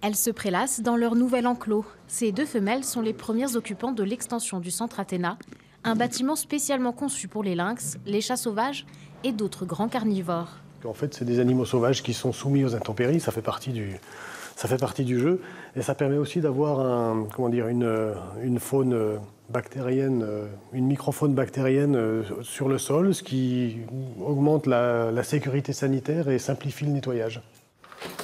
Elles se prélassent dans leur nouvel enclos. Ces deux femelles sont les premières occupantes de l'extension du centre Athéna, un bâtiment spécialement conçu pour les lynx, les chats sauvages et d'autres grands carnivores. En fait, c'est des animaux sauvages qui sont soumis aux intempéries, ça fait partie du jeu. Et ça permet aussi d'avoir une faune bactérienne, une microfaune bactérienne sur le sol, ce qui augmente la sécurité sanitaire et simplifie le nettoyage.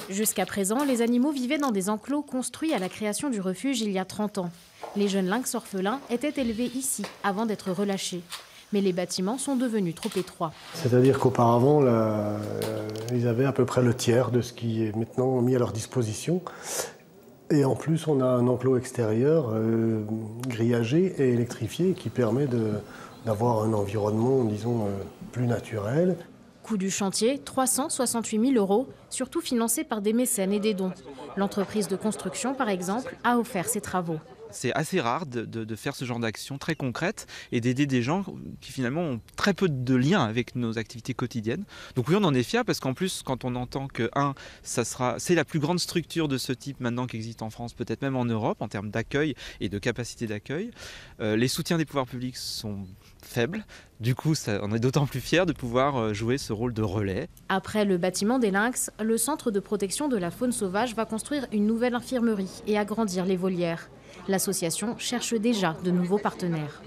Jusqu'à présent, les animaux vivaient dans des enclos construits à la création du refuge il y a 30 ans. Les jeunes lynx orphelins étaient élevés ici avant d'être relâchés. Mais les bâtiments sont devenus trop étroits. C'est-à-dire qu'auparavant, ils avaient à peu près le tiers de ce qui est maintenant mis à leur disposition. Et en plus, on a un enclos extérieur grillagé et électrifié qui permet d'avoir un environnement, disons, plus naturel. Coût du chantier, 368 000 €, surtout financé par des mécènes et des dons. L'entreprise de construction, par exemple, a offert ses travaux. C'est assez rare de faire ce genre d'action très concrète et d'aider des gens qui finalement ont très peu de lien avec nos activités quotidiennes. Donc oui, on en est fiers parce qu'en plus, quand on entend que c'est la plus grande structure de ce type maintenant qui existe en France, peut-être même en Europe, en termes d'accueil et de capacité d'accueil. Les soutiens des pouvoirs publics sont faibles. Du coup, on est d'autant plus fiers de pouvoir jouer ce rôle de relais. Après le bâtiment des lynx, le centre de protection de la faune sauvage va construire une nouvelle infirmerie et agrandir les volières. L'association cherche déjà de nouveaux partenaires.